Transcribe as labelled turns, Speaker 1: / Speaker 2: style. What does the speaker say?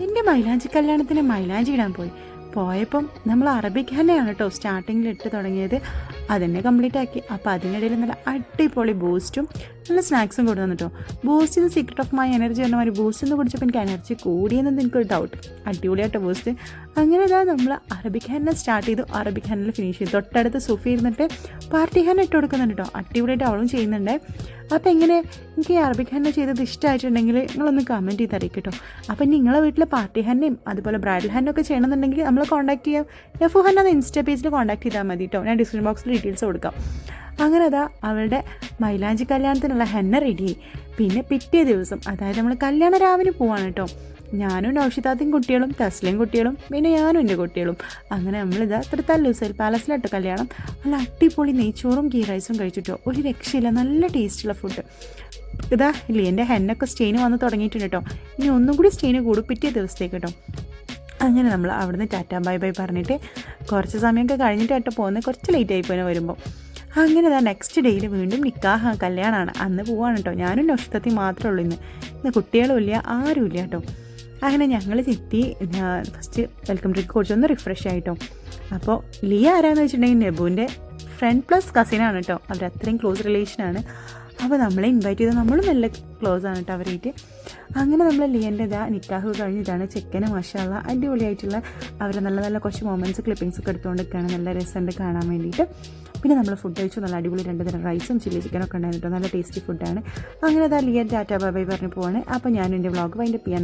Speaker 1: എൻ്റെ മൈലാഞ്ചി കല്യാണത്തിന് മൈലാഞ്ചി ഇടാൻ പോയപ്പം നമ്മൾ അറബിക് ഹെന്നയാണ് കേട്ടോ സ്റ്റാർട്ടിങ്ങിൽ ഇട്ട് തുടങ്ങിയത്. അതെന്നെ കംപ്ലീറ്റ് ആക്കി. അപ്പോൾ അതിനിടയിൽ നല്ല അടിപൊളി ബൂസ്റ്റും നല്ല സ്നാക്സും കൊടുത്തു കേട്ടോ. Boost secret of my energy പറഞ്ഞ മാതിരി ബൂസ്റ്റ് എന്ന് കുടിച്ചപ്പോൾ എനിക്ക് എനർജി കൂടിയെന്നത് എനിക്കൊരു ഡൗട്ട്. അടിപൊളിയായിട്ട് ബൂസ്റ്റ്. അങ്ങനെ ഇതാ നമ്മൾ അറബിക് ഹെന്ന സ്റ്റാർട്ട് ചെയ്തു, അറബിക് ഹെന്നയിൽ ഫിനിഷ് ചെയ്തു. തൊട്ടടുത്ത് സുഫി ഇരുന്നിട്ട് പാർട്ടി ഹെന്ന ഇട്ട് കൊടുക്കുന്നുണ്ട് കേട്ടോ. അടിപൊളിയായിട്ട് അവളും ചെയ്യുന്നുണ്ട്. അപ്പോൾ എങ്ങനെ എനിക്ക് ഈ അറബിക് ഹെന്ന ചെയ്തത് ഇഷ്ടമായിട്ടുണ്ടെങ്കിൽ നിങ്ങളൊന്ന് കമൻറ്റ് ചെയ്ത് അറിയിക്കും കേട്ടോ. അപ്പം നിങ്ങളെ വീട്ടിൽ പാർട്ടി ഹെന്നയും അതുപോലെ ബ്രൈഡൽ ഹെന്നൊക്കെ ചെയ്യണമെന്നുണ്ടെങ്കിൽ നമ്മൾ കോൺടാക്ട് ചെയ്യാം. നഫു ഹെന്ന ഇൻസ്റ്റാ പേജിൽ കോൺടാക്ട് ചെയ്താൽ മതി കേട്ടോ. ഞാൻ ഡിസ്ക്രിപ്ഷൻ ബോക്സിൽ ഡീറ്റെയിൽസ് കൊടുക്കാം. അങ്ങനെ അതാ അവളുടെ മൈലാഞ്ചി കല്യാണത്തിനുള്ള ഹെന്ന റെഡിയായി. പിന്നെ പിറ്റേ ദിവസം അതായത് നമ്മൾ കല്യാണ രാവിലെ പോവാണ് കേട്ടോ. ഞാനും നൗഷിതാത്തിയും കുട്ടികളും തസ്ലിയും കുട്ടികളും പിന്നെ ഞാനും എൻ്റെ കുട്ടികളും. അങ്ങനെ നമ്മളിതാ തൃത്താൽ ലൂസൈൽ പാലസിലാട്ടോ കല്യാണം. നല്ല അടിപൊളി നെയ്ച്ചോറും ഗീ റൈസും കഴിച്ചിട്ടോ. ഒരു രക്ഷയില്ല, നല്ല ടേസ്റ്റുള്ള ഫുഡ്. ഇതാ ഇല്ലേ എൻ്റെ ഹെന്നൊക്കെ സ്റ്റെയിന് വന്ന് തുടങ്ങിയിട്ടുണ്ട് കേട്ടോ. ഇനി ഒന്നും കൂടി സ്റ്റെയിന് കൂടും പിറ്റേ ദിവസത്തേക്ക് കേട്ടോ. അങ്ങനെ നമ്മൾ അവിടുന്ന് ടാറ്റാ ബൈ ബൈ പറഞ്ഞിട്ട് കുറച്ച് സമയമൊക്കെ കഴിഞ്ഞിട്ട് കേട്ടോ പോകുന്നത്. കുറച്ച് ലേറ്റ് ആയിപ്പോയി വരുമ്പോൾ. അങ്ങനെ ഇതാ നെക്സ്റ്റ് ഡേയിൽ വീണ്ടും നിക്കാഹ് കല്യാണമാണ്. അന്ന് പോവാണ് കേട്ടോ. ഞാനും നൗഷിതാത്തി മാത്രമേ ഉള്ളൂ ഇന്ന് കുട്ടികളും ഇല്ല, ആരും ഇല്ല കേട്ടോ. അങ്ങനെ ഞങ്ങൾ എത്തി. ഫസ്റ്റ് വെൽക്കം ഡ്രിങ്ക് കുടിച്ചൊന്ന് റിഫ്രഷ് ആയിട്ടോ. അപ്പോൾ ലിയ ആരാന്ന് വെച്ചിട്ടുണ്ടെങ്കിൽ നെബുവിൻ്റെ ഫ്രണ്ട് പ്ലസ് കസിനാണ് കേട്ടോ. അവർ അത്രയും ക്ലോസ് റിലേഷനാണ്. അപ്പോൾ നമ്മളെ ഇൻവൈറ്റ് ചെയ്ത് നമ്മളും നല്ല ക്ലോസ് ആണ് കേട്ടോ അവരായിട്ട്. അങ്ങനെ നമ്മൾ ലിയൻ്റെ നിക്കാഹ് കഴിഞ്ഞിട്ടാണ് ചെക്കന് മാഷാള്ള അടിപൊളിയായിട്ടുള്ള അവർ നല്ല നല്ല കുറച്ച് മൊമെൻറ്റ്സ് ക്ലിപ്പിങ്സ് ഒക്കെ എടുത്തുകൊണ്ടിരിക്കുകയാണ്. നല്ല രസമുണ്ട് കാണാൻ വേണ്ടിയിട്ട്. പിന്നെ നമ്മൾ ഫുഡ് കഴിച്ചു. നല്ല അടിപൊളി 2 തരം റൈസും ചില്ലി ചിക്കനൊക്കെ ഉണ്ടായിരുന്നു കേട്ടോ. നല്ല ടേസ്റ്റി ഫുഡാണ്. അങ്ങനെ ലിയൻ ടാറ്റാ ബൈ ബൈ പറഞ്ഞ് പോവാണ്. അപ്പോൾ ഞാൻ എൻ്റെ വ്ളോഗ് വൈൻഡപ്പ് ചെയ്യാൻ